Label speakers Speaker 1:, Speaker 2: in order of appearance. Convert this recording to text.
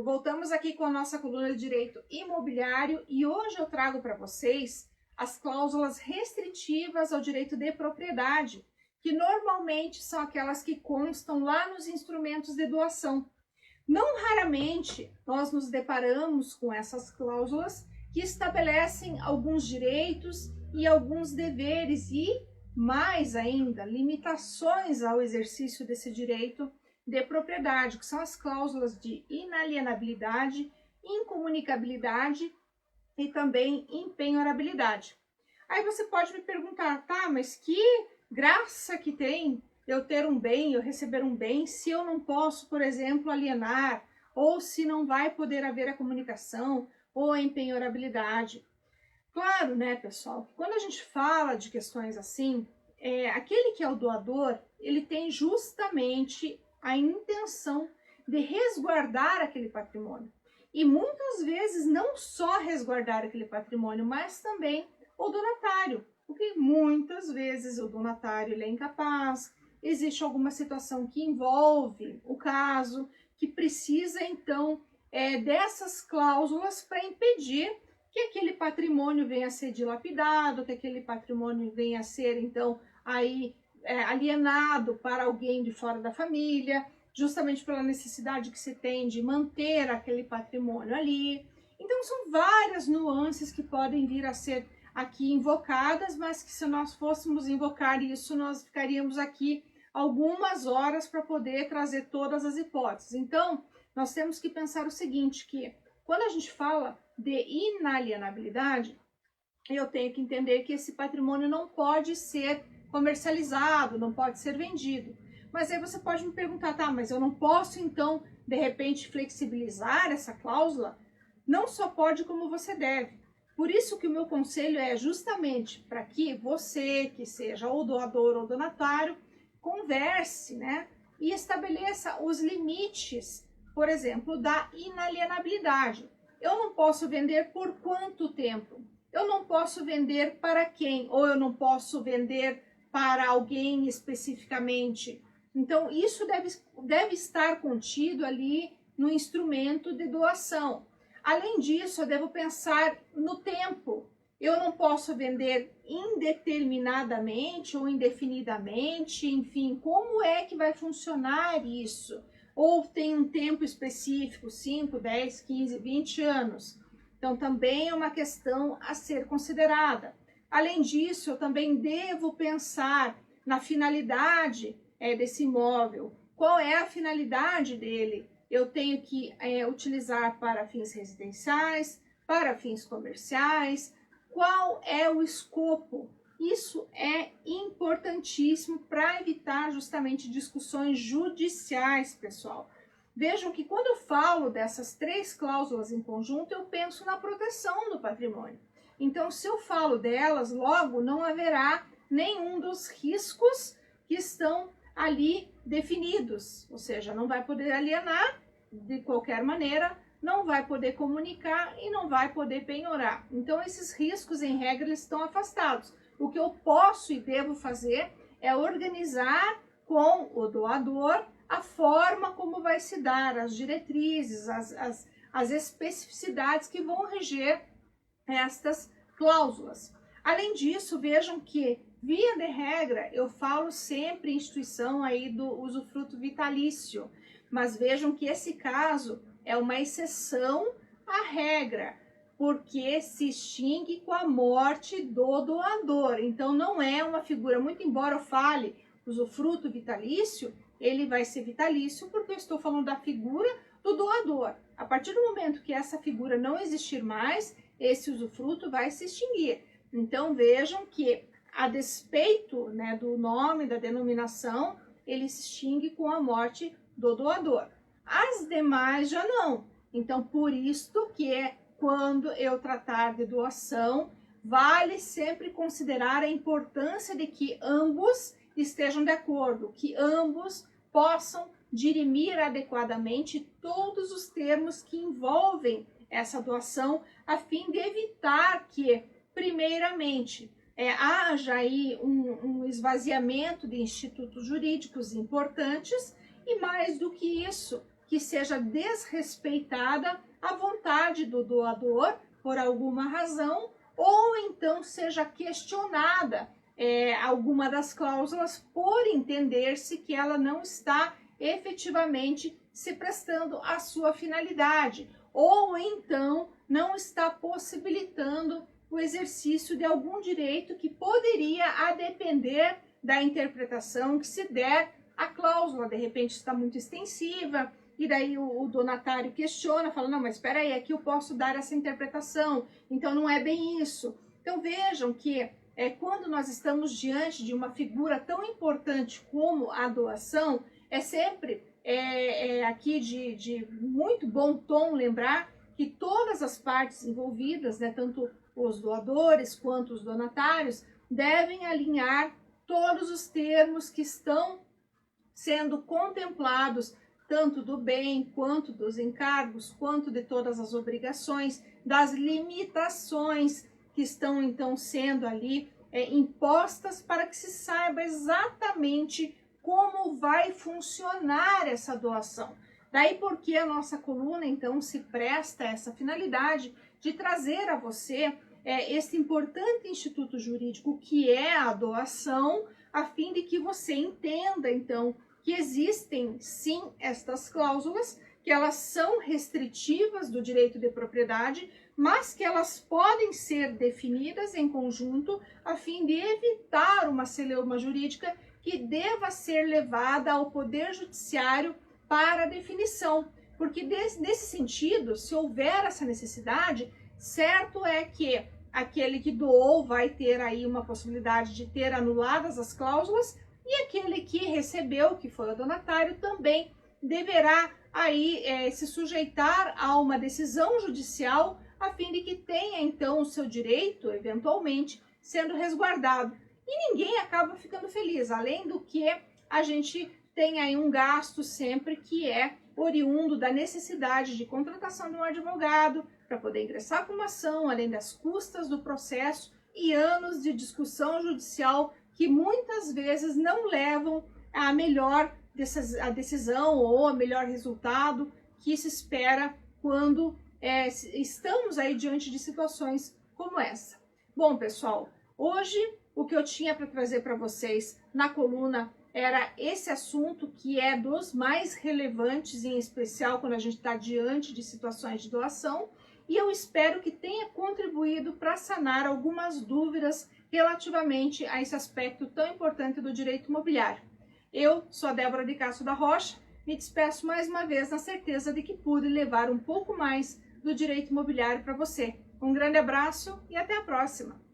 Speaker 1: Voltamos aqui com a nossa coluna de direito imobiliário e hoje eu trago para vocês as cláusulas restritivas ao direito de propriedade, que normalmente são aquelas que constam lá nos instrumentos de doação. Não raramente nós nos deparamos com essas cláusulas que estabelecem alguns direitos e alguns deveres e, mais ainda, limitações ao exercício desse direito de propriedade, que são as cláusulas de inalienabilidade, incomunicabilidade e também impenhorabilidade. Aí você pode me perguntar, tá, mas que graça que tem eu ter um bem, eu receber um bem, se eu não posso, por exemplo, alienar, ou se não vai poder haver a comunicação ou a impenhorabilidade. Claro, né, pessoal, quando a gente fala de questões assim, aquele que é o doador, ele tem justamente a intenção de resguardar aquele patrimônio. E muitas vezes não só resguardar aquele patrimônio, mas também o donatário, porque muitas vezes o donatário ele é incapaz, existe alguma situação que envolve o caso, que precisa então dessas cláusulas para impedir que aquele patrimônio venha a ser dilapidado, que aquele patrimônio venha a ser então aí alienado para alguém de fora da família, justamente pela necessidade que se tem de manter aquele patrimônio ali. Então são várias nuances que podem vir a ser aqui invocadas, mas que se nós fôssemos invocar isso, nós ficaríamos aqui algumas horas para poder trazer todas as hipóteses. Então, nós temos que pensar o seguinte, que quando a gente fala de inalienabilidade, eu tenho que entender que esse patrimônio não pode ser comercializado, não pode ser vendido. Mas aí você pode me perguntar, tá, mas eu não posso então, de repente, flexibilizar essa cláusula? Não só pode, como você deve. Por isso que o meu conselho é justamente para que você, que seja ou doador ou donatário, converse, né, e estabeleça os limites, por exemplo, da inalienabilidade. Eu não posso vender por quanto tempo? Eu não posso vender para quem? Ou eu não posso vender para alguém especificamente? Então, isso deve estar contido ali no instrumento de doação. Além disso, eu devo pensar no tempo. Eu não posso vender indeterminadamente ou indefinidamente, enfim, como é que vai funcionar isso? Ou tem um tempo específico, 5, 10, 15, 20 anos. Então, também é uma questão a ser considerada. Além disso, eu também devo pensar na finalidade desse imóvel. Qual é a finalidade dele? Eu tenho que utilizar para fins residenciais, para fins comerciais. Qual é o escopo? Isso é importantíssimo para evitar justamente discussões judiciais, pessoal. Vejam que quando eu falo dessas três cláusulas em conjunto, eu penso na proteção do patrimônio. Então, se eu falo delas, logo não haverá nenhum dos riscos que estão ali definidos. Ou seja, não vai poder alienar de qualquer maneira, não vai poder comunicar e não vai poder penhorar. Então, esses riscos, em regra, eles estão afastados. O que eu posso e devo fazer é organizar com o doador a forma como vai se dar, as diretrizes, as especificidades que vão reger estas cláusulas. Além disso, vejam que, via de regra, eu falo sempre em instituição aí do usufruto vitalício, mas vejam que esse caso é uma exceção à regra, porque se extingue com a morte do doador. Então, não é uma figura, muito embora eu fale usufruto vitalício, ele vai ser vitalício porque eu estou falando da figura do doador. A partir do momento que essa figura não existir mais, esse usufruto vai se extinguir. Então, vejam que, a despeito, né, do nome, da denominação, ele se extingue com a morte do doador. As demais já não. Então, por isto que quando eu tratar de doação, vale sempre considerar a importância de que ambos estejam de acordo, que ambos possam dirimir adequadamente todos os termos que envolvem essa doação, a fim de evitar que, primeiramente, haja aí um esvaziamento de institutos jurídicos importantes e, mais do que isso, que seja desrespeitada a vontade do doador por alguma razão, ou então seja questionada alguma das cláusulas por entender-se que ela não está efetivamente se prestando à sua finalidade, ou então não está possibilitando o exercício de algum direito que poderia, a depender da interpretação que se der, a cláusula de repente está muito extensiva, e daí o donatário questiona, fala, não, mas espera aí, aqui eu posso dar essa interpretação, então não é bem isso. Então vejam que quando nós estamos diante de uma figura tão importante como a doação, é sempre aqui de muito bom tom lembrar que todas as partes envolvidas, né, tanto os doadores quanto os donatários, devem alinhar todos os termos que estão sendo contemplados, tanto do bem, quanto dos encargos, quanto de todas as obrigações, das limitações que estão então sendo ali impostas, para que se saiba exatamente como vai funcionar essa doação. Daí porque a nossa coluna então se presta a essa finalidade de trazer a você esse importante instituto jurídico que é a doação, a fim de que você entenda então que existem sim estas cláusulas, que elas são restritivas do direito de propriedade, mas que elas podem ser definidas em conjunto a fim de evitar uma celeuma jurídica que deva ser levada ao Poder Judiciário para definição. Porque nesse sentido, se houver essa necessidade, certo é que aquele que doou vai ter aí uma possibilidade de ter anuladas as cláusulas, e aquele que recebeu, que foi o donatário, também deverá aí se sujeitar a uma decisão judicial a fim de que tenha então o seu direito, eventualmente, sendo resguardado. E ninguém acaba ficando feliz, além do que a gente tem aí um gasto sempre que é oriundo da necessidade de contratação de um advogado para poder ingressar com uma ação, além das custas do processo e anos de discussão judicial que muitas vezes não levam a melhor a decisão ou a melhor resultado que se espera quando estamos aí diante de situações como essa. Bom, pessoal, hoje o que eu tinha para trazer para vocês na coluna era esse assunto que é dos mais relevantes, em especial quando a gente está diante de situações de doação, e eu espero que tenha contribuído para sanar algumas dúvidas relativamente a esse aspecto tão importante do direito imobiliário. Eu sou a Débora de Castro da Rocha, me despeço mais uma vez na certeza de que pude levar um pouco mais do direito imobiliário para você. Um grande abraço e até a próxima!